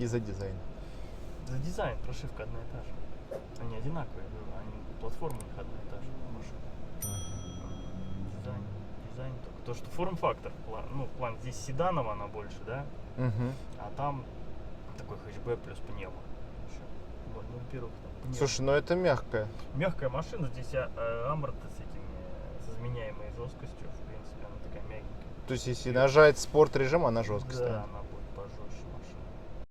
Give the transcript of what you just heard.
и за дизайн? За дизайн прошивка одна и та же. Они одинаковые, платформа у них одна и та же машина. Дизайн только. То, что форм-фактор, план здесь седаново она больше, да? А там такой хэтчбэк плюс пневмо. Вот, ну, во-первых, пневмо. Слушай, ну это мягкая. Мягкая машина, здесь амбр с изменяемой жесткостью, в принципе, она такая мягенькая. То есть, если нажать спорт режим, она жесткая Да, станет. она